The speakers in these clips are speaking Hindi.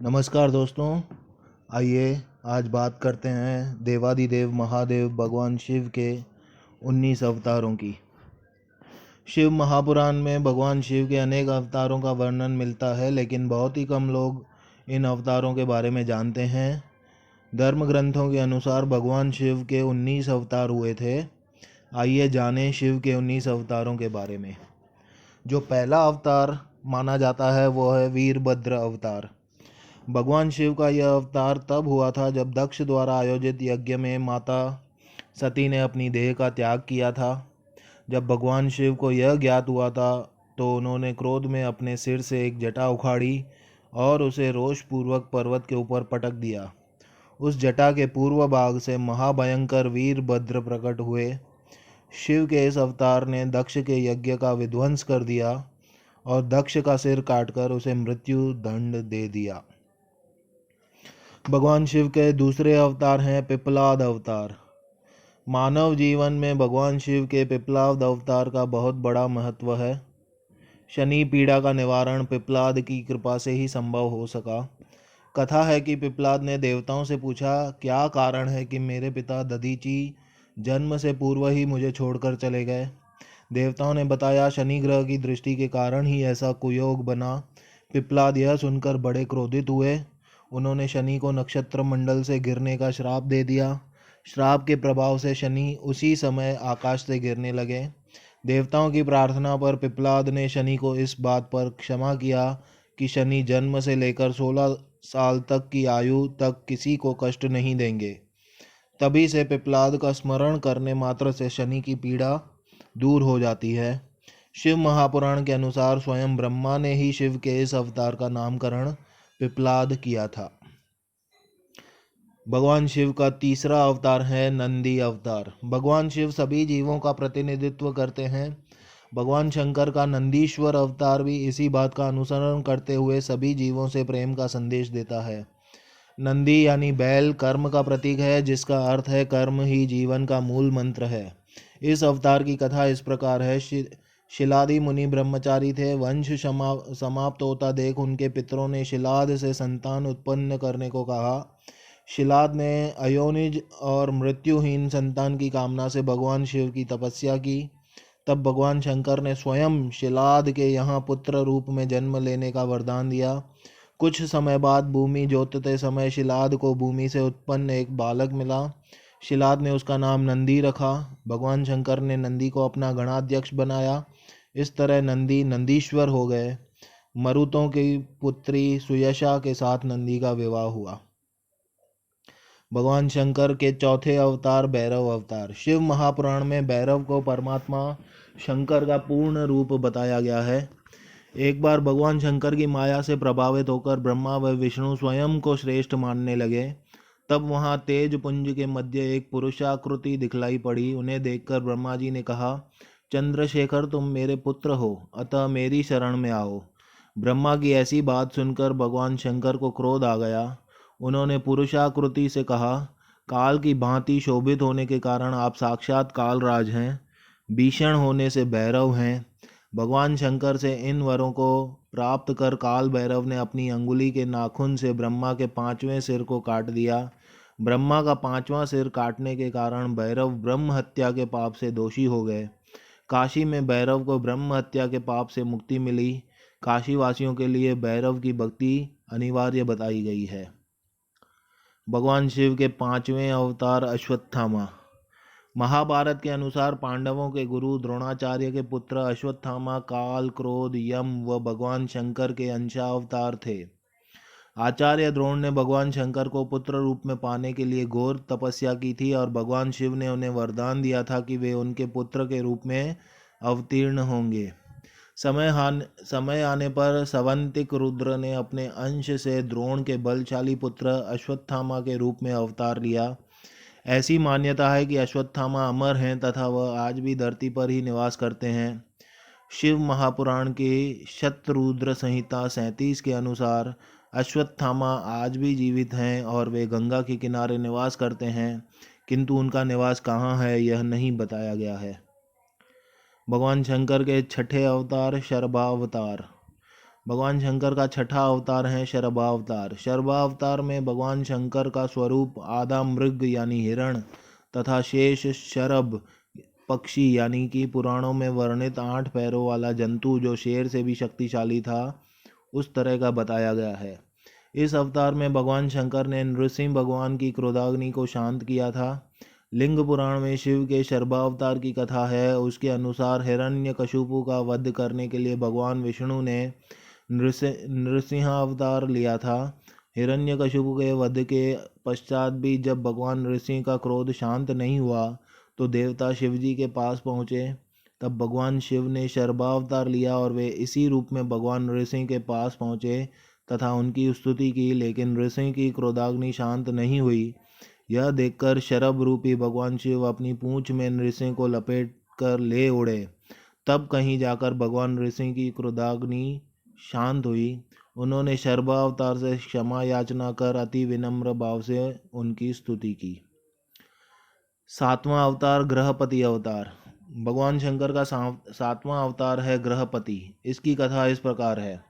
नमस्कार दोस्तों। आइए आज बात करते हैं देवादिदेव महादेव भगवान शिव के 19 अवतारों की। शिव महापुराण में भगवान शिव के अनेक अवतारों का वर्णन मिलता है, लेकिन बहुत ही कम लोग इन अवतारों के बारे में जानते हैं। धर्म ग्रंथों के अनुसार भगवान शिव के 19 अवतार हुए थे। आइए जानें शिव के 19 अवतारों के बारे में। जो पहला अवतार माना जाता है वो है वीरभद्र अवतार। भगवान शिव का यह अवतार तब हुआ था जब दक्ष द्वारा आयोजित यज्ञ में माता सती ने अपनी देह का त्याग किया था। जब भगवान शिव को यह ज्ञात हुआ था तो उन्होंने क्रोध में अपने सिर से एक जटा उखाड़ी और उसे रोषपूर्वक पर्वत के ऊपर पटक दिया। उस जटा के पूर्व भाग से महाभयंकर वीरभद्र प्रकट हुए। शिव के इस अवतार ने दक्ष के यज्ञ का विध्वंस कर दिया और दक्ष का सिर काटकर उसे मृत्यु दंड दे दिया। भगवान शिव के दूसरे अवतार हैं पिप्पलाद अवतार। मानव जीवन में भगवान शिव के पिप्पलाद अवतार का बहुत बड़ा महत्व है। शनि पीड़ा का निवारण पिप्पलाद की कृपा से ही संभव हो सका। कथा है कि पिप्पलाद ने देवताओं से पूछा, क्या कारण है कि मेरे पिता दधीचि जन्म से पूर्व ही मुझे छोड़कर चले गए। देवताओं ने बताया, शनि ग्रह की दृष्टि के कारण ही ऐसा कुयोग बना। पिप्पलाद यह सुनकर बड़े क्रोधित हुए। उन्होंने शनि को नक्षत्र मंडल से गिरने का श्राप दे दिया। श्राप के प्रभाव से शनि उसी समय आकाश से गिरने लगे। देवताओं की प्रार्थना पर पिप्पलाद ने शनि को इस बात पर क्षमा किया कि शनि जन्म से लेकर 16 साल तक की आयु तक किसी को कष्ट नहीं देंगे। तभी से पिप्पलाद का स्मरण करने मात्र से शनि की पीड़ा दूर हो जाती है। शिव महापुराण के अनुसार स्वयं ब्रह्मा ने ही शिव के इस अवतार का नामकरण पिप्पलाद किया था। भगवान शिव का तीसरा अवतार है नंदी अवतार। भगवान शिव सभी जीवों का प्रतिनिधित्व करते हैं। भगवान शंकर का नंदीश्वर अवतार भी इसी बात का अनुसरण करते हुए सभी जीवों से प्रेम का संदेश देता है। नंदी यानी बैल कर्म का प्रतीक है, जिसका अर्थ है कर्म ही जीवन का मूल मंत्र है। इस अवतार की कथा इस प्रकार है। शिलादि मुनि ब्रह्मचारी थे। वंश समाप्त होता देख उनके पितरों ने शिलाद से संतान उत्पन्न करने को कहा। शिलाद ने अयोनिज और मृत्युहीन संतान की कामना से भगवान शिव की तपस्या की। तब भगवान शंकर ने स्वयं शिलाद के यहाँ पुत्र रूप में जन्म लेने का वरदान दिया। कुछ समय बाद भूमि जोतते समय शिलाद को भूमि से उत्पन्न एक बालक मिला। शिलाद ने उसका नाम नंदी रखा। भगवान शंकर ने नंदी को अपना गणाध्यक्ष बनाया। इस तरह नंदी नंदीश्वर हो गए। मरुतों की पुत्री सुयशा के साथ नंदी का विवाह हुआ। भगवान शंकर के चौथे अवतार भैरव अवतार। शिव महापुराण में भैरव को परमात्मा शंकर का पूर्ण रूप बताया गया है। एक बार भगवान शंकर की माया से प्रभावित होकर ब्रह्मा व विष्णु स्वयं को श्रेष्ठ मानने लगे। तब वहां तेज पुंज के मध्य एक पुरुषाकृति दिखलाई पड़ी। उन्हें देखकर ब्रह्मा जी ने कहा, चंद्रशेखर तुम मेरे पुत्र हो, अतः मेरी शरण में आओ। ब्रह्मा की ऐसी बात सुनकर भगवान शंकर को क्रोध आ गया। उन्होंने पुरुषाकृति से कहा, काल की भांति शोभित होने के कारण आप साक्षात कालराज हैं, भीषण होने से भैरव हैं। भगवान शंकर से इन वरों को प्राप्त कर काल भैरव ने अपनी अंगुली के नाखून से ब्रह्मा के 5वें सिर को काट दिया। ब्रह्मा का 5वां सिर काटने के कारण भैरव ब्रह्म हत्या के पाप से दोषी हो गए। काशी में भैरव को ब्रह्म हत्या के पाप से मुक्ति मिली। काशी वासियों के लिए भैरव की भक्ति अनिवार्य बताई गई है। भगवान शिव के 5वें अवतार अश्वत्थामा। महाभारत के अनुसार पांडवों के गुरु द्रोणाचार्य के पुत्र अश्वत्थामा काल, क्रोध, यम व भगवान शंकर के अंशावतार थे। आचार्य द्रोण ने भगवान शंकर को पुत्र रूप में पाने के लिए घोर तपस्या की थी और भगवान शिव ने उन्हें वरदान दिया था कि वे उनके पुत्र के रूप में अवतीर्ण होंगे। समय आने पर सवंतिक रुद्र ने अपने अंश से द्रोण के बलशाली पुत्र अश्वत्थामा के रूप में अवतार लिया। ऐसी मान्यता है कि अश्वत्थामा अमर हैं तथा वह आज भी धरती पर ही निवास करते हैं। शिव महापुराण की शतरुद्र संहिता 37 के अनुसार अश्वत्थामा आज भी जीवित हैं और वे गंगा के किनारे निवास करते हैं, किंतु उनका निवास कहाँ है यह नहीं बताया गया है। भगवान शंकर के छठे अवतार शर्भावतार। भगवान शंकर का छठा अवतार है शरभावतार। शरभावतार में भगवान शंकर का स्वरूप आधा मृग यानी हिरण तथा शेष शरभ पक्षी यानी कि पुराणों में वर्णित 8 पैरों वाला जंतु जो शेर से भी शक्तिशाली था उस तरह का बताया गया है। इस अवतार में भगवान शंकर ने नृसिंह भगवान की क्रोधाग्नि को शांत किया था। लिंग पुराण में शिव के शर्भावतार की कथा है। उसके अनुसार हिरण्यकशिपु का वध करने के लिए भगवान विष्णु ने नृसिंहावतार लिया था। हिरण्यकशिपु के वध के पश्चात भी जब भगवान नृसिंह का क्रोध शांत नहीं हुआ तो देवता शिवजी के पास पहुँचे। तब भगवान शिव ने शर्भावतार लिया और वे इसी रूप में भगवान नृसिंह के पास पहुँचे तथा उनकी स्तुति की, लेकिन नृसिंह की क्रोधाग्नि शांत नहीं हुई। यह देखकर शरभ रूपी भगवान शिव अपनी पूंछ में नृसिंह को लपेट कर ले उड़े। तब कहीं जाकर भगवान नृसिंह की क्रोधाग्नि शांत हुई। उन्होंने शर्भावतार से क्षमा याचना कर अति विनम्र भाव से उनकी स्तुति की। सातवां अवतार ग्रहपति अवतार। भगवान शंकर का सातवां अवतार है ग्रहपति। इसकी कथा इस प्रकार है।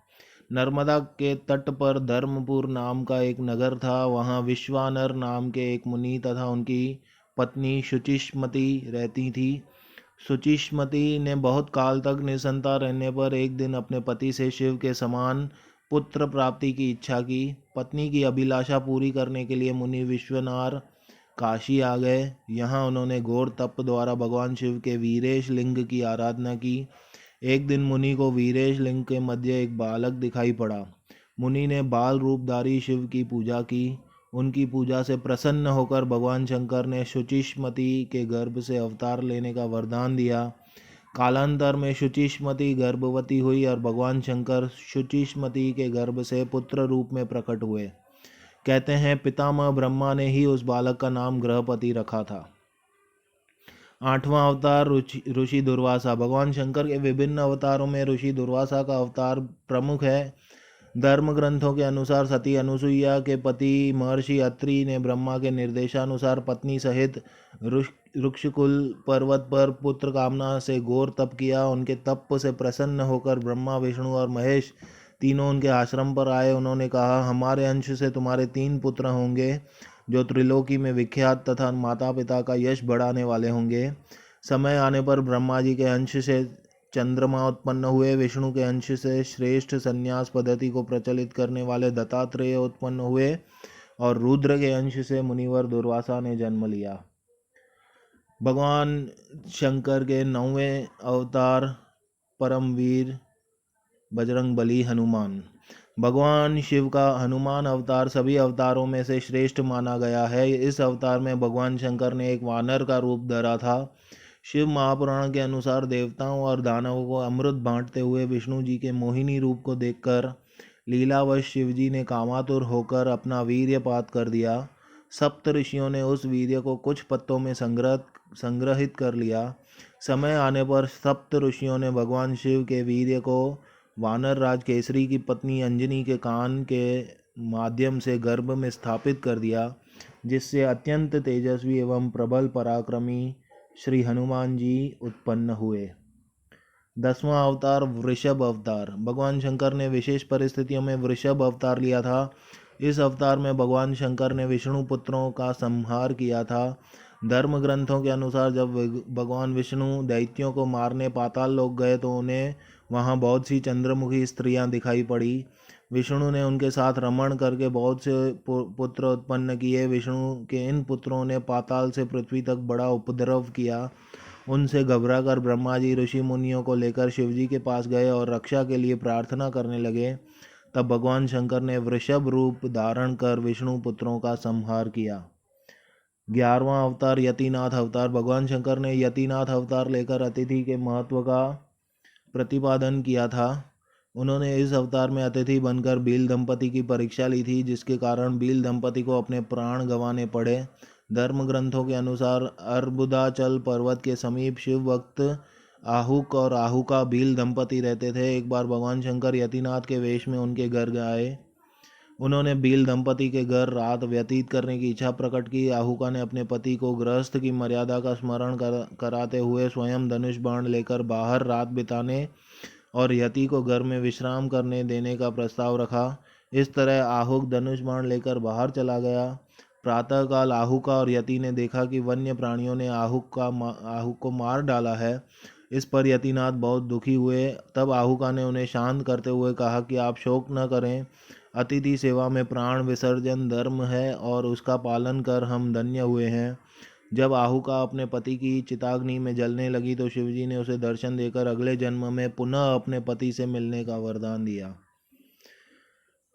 नर्मदा के तट पर धर्मपुर नाम का एक नगर था। वहाँ विश्वानर नाम के एक मुनि तथा उनकी पत्नी शुचिष्मति रहती थी। शुचिष्मति ने बहुत काल तक निसंतान रहने पर एक दिन अपने पति से शिव के समान पुत्र प्राप्ति की इच्छा की। पत्नी की अभिलाषा पूरी करने के लिए मुनि विश्वनार काशी आ गए। यहाँ उन्होंने घोर तप द्वारा भगवान शिव के वीरेश लिंग की आराधना की। एक दिन मुनि को वीरेश लिंग के मध्य एक बालक दिखाई पड़ा। मुनि ने बाल रूपधारी शिव की पूजा की। उनकी पूजा से प्रसन्न होकर भगवान शंकर ने शुचिष्मति के गर्भ से अवतार लेने का वरदान दिया। कालांतर में शुचिष्मति गर्भवती हुई और भगवान शंकर शुचिष्मति के गर्भ से पुत्र रूप में प्रकट हुए। कहते हैं पितामह ब्रह्मा ने ही उस बालक का नाम ग्रहपति रखा था। आठवां अवतार ऋषि दुर्वासा। भगवान शंकर के विभिन्न अवतारों में ऋषि दुर्वासा का अवतार प्रमुख है। धर्म ग्रंथों के अनुसार सती अनुसुईया के पति महर्षि अत्रि ने ब्रह्मा के निर्देशानुसार पत्नी सहित ऋक्षकुल पर्वत पर पुत्र कामना से घोर तप किया। उनके तप से प्रसन्न होकर ब्रह्मा विष्णु और महेश तीनों उनके आश्रम पर आए। उन्होंने कहा, हमारे अंश से तुम्हारे 3 पुत्र होंगे जो त्रिलोकी में विख्यात तथा माता पिता का यश बढ़ाने वाले होंगे। समय आने पर ब्रह्मा जी के अंश से चंद्रमा उत्पन्न हुए। विष्णु के अंश से श्रेष्ठ संन्यास पद्धति को प्रचलित करने वाले दत्तात्रेय उत्पन्न हुए और रुद्र के अंश से मुनिवर दुर्वासा ने जन्म लिया। भगवान शंकर के 9वें अवतार परमवीर बजरंगबली हनुमान। भगवान शिव का हनुमान अवतार सभी अवतारों में से श्रेष्ठ माना गया है। इस अवतार में भगवान शंकर ने एक वानर का रूप धरा था। शिव महापुराण के अनुसार देवताओं और दानवों को अमृत बांटते हुए विष्णु जी के मोहिनी रूप को देखकर लीलावश शिवजी ने कामातुर होकर अपना वीर्यपात कर दिया। सप्त ऋषियों ने उस वीर्य को कुछ पत्तों में संग्रहित कर लिया। समय आने पर सप्त ऋषियों ने भगवान शिव के वीर्य को वानर राज केसरी की पत्नी अंजनी के कान के माध्यम से गर्भ में स्थापित कर दिया, जिससे अत्यंत तेजस्वी एवं प्रबल पराक्रमी श्री हनुमान जी उत्पन्न हुए। 10वां अवतार वृषभ अवतार। भगवान शंकर ने विशेष परिस्थितियों में वृषभ अवतार लिया था। इस अवतार में भगवान शंकर ने विष्णु पुत्रों का संहार किया था। धर्म ग्रंथों के अनुसार जब भगवान विष्णु दैत्यों को मारने पाताल लोक गए तो उन्हें वहाँ बहुत सी चंद्रमुखी स्त्रियां दिखाई पड़ी। विष्णु ने उनके साथ रमण करके बहुत से पुत्र उत्पन्न किए। विष्णु के इन पुत्रों ने पाताल से पृथ्वी तक बड़ा उपद्रव किया। उनसे घबराकर ब्रह्मा जी ऋषि मुनियों को लेकर शिवजी के पास गए और रक्षा के लिए प्रार्थना करने लगे। तब भगवान शंकर ने वृषभ रूप धारण कर विष्णु पुत्रों का संहार किया। 11वां अवतार यतिनाथ अवतार। भगवान शंकर ने यतिनाथ अवतार लेकर अतिथि के महत्व का प्रतिपादन किया था। उन्होंने इस अवतार में अतिथि बनकर भील दंपति की परीक्षा ली थी, जिसके कारण भील दंपति को अपने प्राण गंवाने पड़े। धर्म ग्रंथों के अनुसार अर्बुदाचल पर्वत के समीप शिव भक्त आहुक और आहुका भील दंपति रहते थे। एक बार भगवान शंकर यतिनाथ के वेश में उनके घर आए। उन्होंने भील दंपति के घर रात व्यतीत करने की इच्छा प्रकट की। आहुका ने अपने पति को गृहस्थ की मर्यादा का स्मरण कराते हुए स्वयं धनुष बाण लेकर बाहर रात बिताने और यति को घर में विश्राम करने देने का प्रस्ताव रखा। इस तरह आहुक धनुष बाण लेकर बाहर चला गया। प्रातःकाल आहुका और यति ने देखा कि वन्य प्राणियों ने आहुक को मार डाला है। इस पर यतिनाथ बहुत दुखी हुए। तब आहुका ने उन्हें शांत करते हुए कहा कि आप शोक न करें, अतिथि सेवा में प्राण विसर्जन धर्म है और उसका पालन कर हम धन्य हुए हैं। जब आहुका अपने पति की चिताग्नि में जलने लगी तो शिवजी ने उसे दर्शन देकर अगले जन्म में पुनः अपने पति से मिलने का वरदान दिया।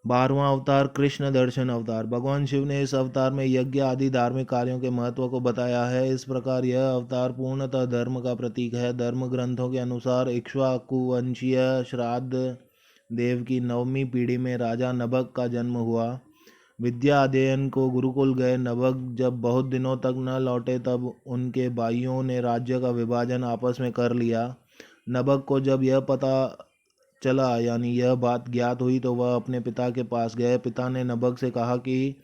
12वां अवतार कृष्ण दर्शन अवतार। भगवान शिव ने इस अवतार में यज्ञ आदि धार्मिक कार्यों के महत्व को बताया है। इस प्रकार यह अवतार पूर्णतः धर्म का प्रतीक है। धर्म ग्रंथों के अनुसार इक्ष्वाकुवंशीय श्राद्ध देव की 9वीं पीढ़ी में राजा नभग का जन्म हुआ। विद्या अध्ययन को गुरुकुल गए नभग जब बहुत दिनों तक न लौटे तब उनके भाइयों ने राज्य का विभाजन आपस में कर लिया। नभग को जब यह पता चला यानी यह बात ज्ञात हुई तो वह अपने पिता के पास गए। पिता ने नभग से कहा कि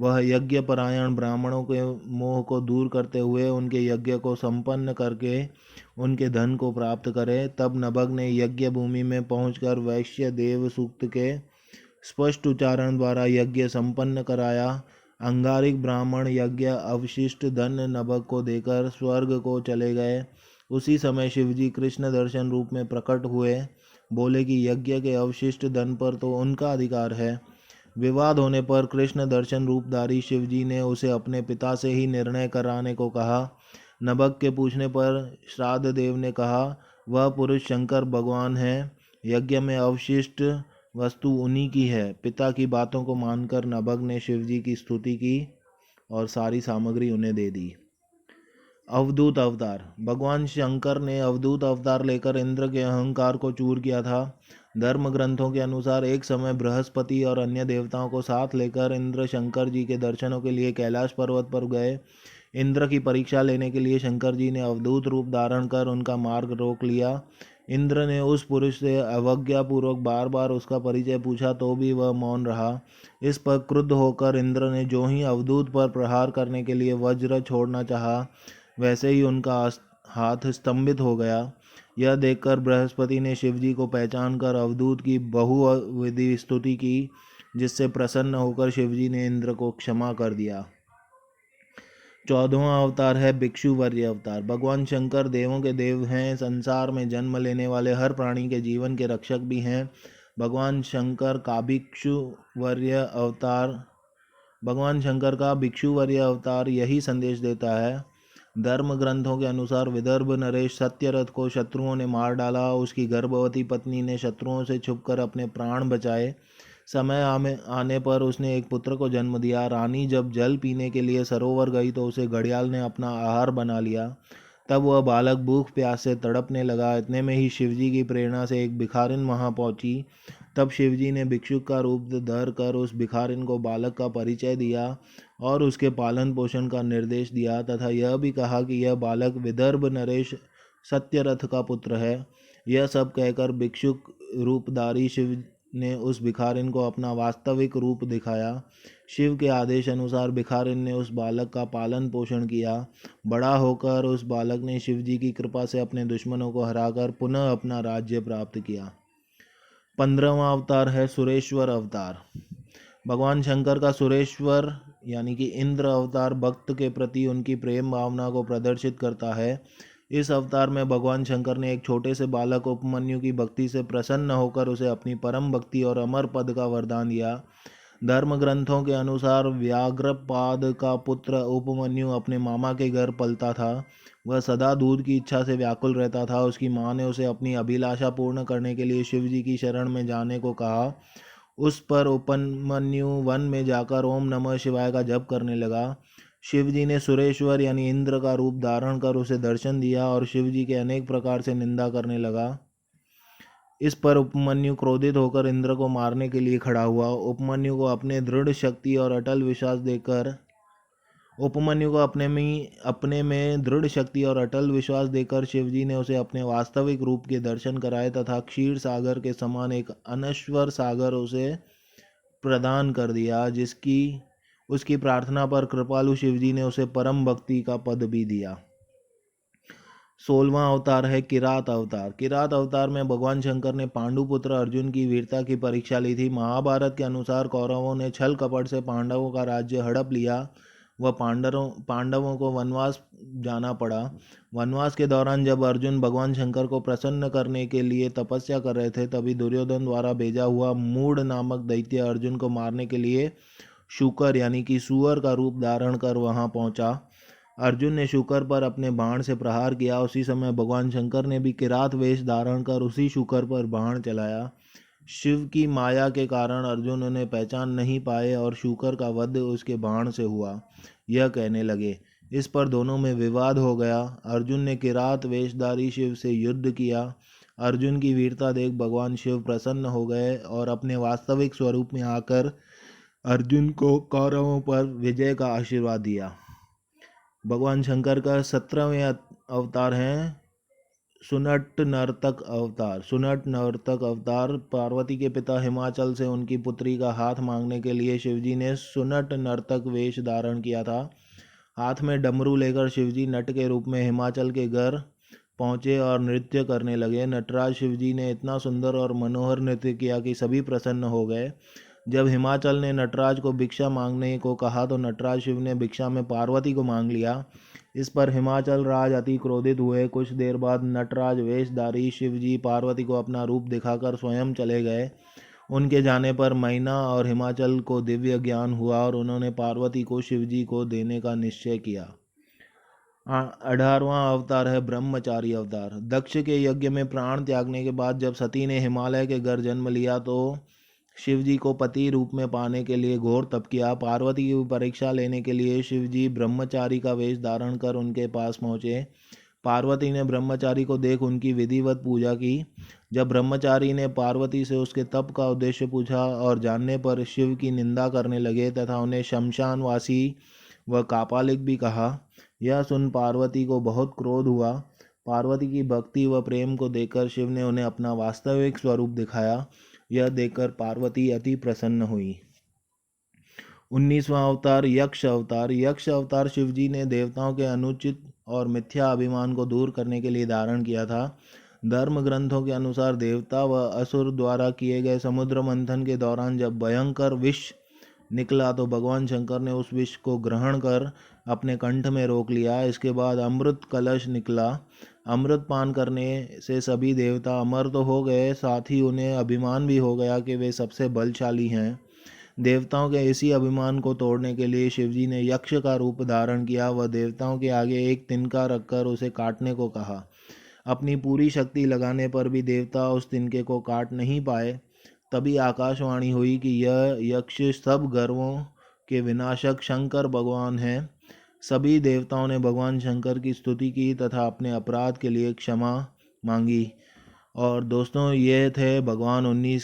वह यज्ञ परायण ब्राह्मणों के मोह को दूर करते हुए उनके यज्ञ को संपन्न करके उनके धन को प्राप्त करे। तब नभग ने यज्ञ भूमि में पहुंचकर वैश्य देव सूक्त के स्पष्ट उच्चारण द्वारा यज्ञ संपन्न कराया। अंगारिक ब्राह्मण यज्ञ अवशिष्ट धन नभग को देकर स्वर्ग को चले गए। उसी समय शिवजी कृष्ण दर्शन रूप में प्रकट हुए। बोले कि यज्ञ के अवशिष्ट धन पर तो उनका अधिकार है। विवाद होने पर कृष्ण दर्शन रूपधारी शिवजी ने उसे अपने पिता से ही निर्णय कराने को कहा। नभग के पूछने पर श्राद्ध देव ने कहा, वह पुरुष शंकर भगवान है, यज्ञ में अवशिष्ट वस्तु उन्हीं की है। पिता की बातों को मानकर नभग ने शिवजी की स्तुति की और सारी सामग्री उन्हें दे दी। अवधूत अवतार। भगवान शंकर ने अवधूत अवतार लेकर इंद्र के अहंकार को चूर किया था। धर्म ग्रंथों के अनुसार एक समय बृहस्पति और अन्य देवताओं को साथ लेकर इंद्र शंकर जी के दर्शनों के लिए कैलाश पर्वत पर गए। इंद्र की परीक्षा लेने के लिए शंकर जी ने अवधूत रूप धारण कर उनका मार्ग रोक लिया। इंद्र ने उस पुरुष से अवज्ञापूर्वक बार बार उसका परिचय पूछा तो भी वह मौन रहा। इस पर क्रुद्ध होकर इंद्र ने जो ही अवधूत पर प्रहार करने के लिए वज्र छोड़ना चाहा, वैसे ही उनका हाथ स्तंभित हो गया। यह देखकर बृहस्पति ने शिवजी को पहचान कर अवधूत की बहुविधि स्तुति की, जिससे प्रसन्न होकर शिवजी ने इंद्र को क्षमा कर दिया। 14वां अवतार है भिक्षुवर्य अवतार। भगवान शंकर देवों के देव हैं, संसार में जन्म लेने वाले हर प्राणी के जीवन के रक्षक भी हैं। भगवान शंकर का भिक्षुवर्य अवतार यही संदेश देता है। धर्म ग्रंथों के अनुसार विदर्भ नरेश सत्यरथ को शत्रुओं ने मार डाला। उसकी गर्भवती पत्नी ने शत्रुओं से छुपकर अपने प्राण बचाए। समय आने पर उसने एक पुत्र को जन्म दिया। रानी जब जल पीने के लिए सरोवर गई तो उसे घड़ियाल ने अपना आहार बना लिया। तब वह बालक भूख प्यास से तड़पने लगा। इतने में ही शिवजी की प्रेरणा से एक भिखारिन वहां पहुंची। तब शिवजी ने भिक्षुक का रूप धर कर उस भिखारिन को बालक का परिचय दिया और उसके पालन पोषण का निर्देश दिया तथा यह भी कहा कि यह बालक विदर्भ नरेश सत्यरथ का पुत्र है। यह सब कहकर भिक्षुक रूपधारी शिव ने उस भिखारिन को अपना वास्तविक रूप दिखाया। शिव के आदेश अनुसार भिखारिन ने उस बालक का पालन पोषण किया। बड़ा होकर उस बालक ने शिवजी की कृपा से अपने दुश्मनों को हराकर पुनः अपना राज्य प्राप्त किया। 15वां अवतार है सुरेश्वर अवतार। भगवान शंकर का सुरेश्वर यानी कि इंद्र अवतार भक्त के प्रति उनकी प्रेम भावना को प्रदर्शित करता है। इस अवतार में भगवान शंकर ने एक छोटे से बालक उपमन्यु की भक्ति से प्रसन्न होकर उसे अपनी परम भक्ति और अमर पद का वरदान दिया। धर्म ग्रंथों के अनुसार व्याघ्रपाद का पुत्र उपमन्यु अपने मामा के घर पलता था। वह सदा दूध की इच्छा से व्याकुल रहता था। उसकी माँ ने उसे अपनी अभिलाषा पूर्ण करने के लिए शिवजी की शरण में जाने को कहा। उस पर उपमन्यु वन में जाकर ओम नमः शिवाय का जप करने लगा। शिवजी ने सुरेश्वर यानी इंद्र का रूप धारण कर उसे दर्शन दिया और शिवजी के अनेक प्रकार से निंदा करने लगा। इस पर उपमन्यु क्रोधित होकर इंद्र को मारने के लिए खड़ा हुआ। उपमन्यु को अपने दृढ़ शक्ति और अटल विश्वास देकर शिवजी ने उसे अपने वास्तविक रूप के दर्शन कराए तथा क्षीर सागर के समान एक अनश्वर सागर उसे प्रदान कर दिया। उसकी प्रार्थना पर कृपालु शिवजी ने उसे परम भक्ति का पद भी दिया। 16वां अवतार है किरात अवतार। किरात अवतार में भगवान शंकर ने पांडुपुत्र अर्जुन की वीरता की परीक्षा ली थी। महाभारत के अनुसार कौरवों ने छल कपट से पांडवों का राज्य हड़प लिया व पांडवों को वनवास जाना पड़ा। वनवास के दौरान जब अर्जुन भगवान शंकर को प्रसन्न करने के लिए तपस्या कर रहे थे, तभी दुर्योधन द्वारा भेजा हुआ मूढ़ नामक दैत्य अर्जुन को मारने के लिए शूकर यानी कि सूअर का रूप धारण कर वहां पहुंचा। अर्जुन ने शूकर पर अपने बाण से प्रहार किया। उसी समय भगवान शंकर ने भी किरात वेश धारण कर उसी शूकर पर बाण चलाया। शिव की माया के कारण अर्जुन उन्हें पहचान नहीं पाए और शूकर का वध उसके बाण से हुआ, यह कहने लगे। इस पर दोनों में विवाद हो गया। अर्जुन ने किरात वेशधारी शिव से युद्ध किया। अर्जुन की वीरता देख भगवान शिव प्रसन्न हो गए और अपने वास्तविक स्वरूप में आकर अर्जुन को कौरवों पर विजय का आशीर्वाद दिया। भगवान शंकर का 17वें अवतार है सुनट नर्तक अवतार। सुनट नर्तक अवतार पार्वती के पिता हिमाचल से उनकी पुत्री का हाथ मांगने के लिए शिवजी ने सुनट नर्तक वेश धारण किया था। हाथ में डमरू लेकर शिवजी नट के रूप में हिमाचल के घर पहुँचे और नृत्य करने लगे। नटराज शिवजी ने इतना सुंदर और मनोहर नृत्य किया कि सभी प्रसन्न हो गए। जब हिमाचल ने नटराज को भिक्षा मांगने को कहा तो नटराज शिव ने भिक्षा में पार्वती को मांग लिया। इस पर हिमाचल राज अति क्रोधित हुए। कुछ देर बाद नटराज वेशधारी शिवजी पार्वती को अपना रूप दिखाकर स्वयं चले गए। उनके जाने पर मैना और हिमाचल को दिव्य ज्ञान हुआ और उन्होंने पार्वती को शिवजी को देने का निश्चय किया। 18वां अवतार है ब्रह्मचारी अवतार। दक्ष के यज्ञ में प्राण त्यागने के बाद जब सती ने हिमालय के घर जन्म लिया तो शिवजी को पति रूप में पाने के लिए घोर तप किया। पार्वती की परीक्षा लेने के लिए शिवजी ब्रह्मचारी का वेश धारण कर उनके पास पहुँचे। पार्वती ने ब्रह्मचारी को देख उनकी विधिवत पूजा की। जब ब्रह्मचारी ने पार्वती से उसके तप का उद्देश्य पूछा और जानने पर शिव की निंदा करने लगे तथा उन्हें शमशानवासी व कापालिक भी कहा। यह सुन पार्वती को बहुत क्रोध हुआ। पार्वती की भक्ति व प्रेम को देखकर शिव ने उन्हें अपना वास्तविक स्वरूप दिखाया। यह देखकर पार्वती अति प्रसन्न हुई। 19वां अवतार यक्ष अवतार। यक्ष अवतार शिवजी ने देवताओं के अनुचित और मिथ्या अभिमान को दूर करने के लिए धारण किया था। धर्म ग्रंथों के अनुसार देवता व असुर द्वारा किए गए समुद्र मंथन के दौरान जब भयंकर विष निकला तो भगवान शंकर ने उस विष को ग्रहण कर अपने कंठ में रोक लिया। इसके बाद अमृत कलश निकला। अमृत पान करने से सभी देवता अमर तो हो गए, साथ ही उन्हें अभिमान भी हो गया कि वे सबसे बलशाली हैं। देवताओं के इसी अभिमान को तोड़ने के लिए शिवजी ने यक्ष का रूप धारण किया व देवताओं के आगे एक तिनका रखकर उसे काटने को कहा। अपनी पूरी शक्ति लगाने पर भी देवता उस तिनके को काट नहीं पाए। तभी आकाशवाणी हुई कि यह यक्ष सब गर्वों के विनाशक शंकर भगवान हैं। सभी देवताओं ने भगवान शंकर की स्तुति की तथा अपने अपराध के लिए क्षमा मांगी। और दोस्तों, ये थे भगवान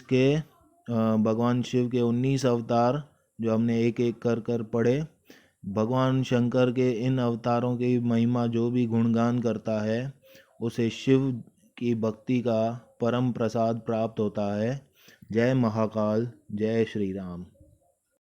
शिव के 19 अवतार जो हमने एक एक कर पढ़े। भगवान शंकर के इन अवतारों की महिमा जो भी गुणगान करता है उसे शिव की भक्ति का परम प्रसाद प्राप्त होता है। जय महाकाल, जय श्री राम।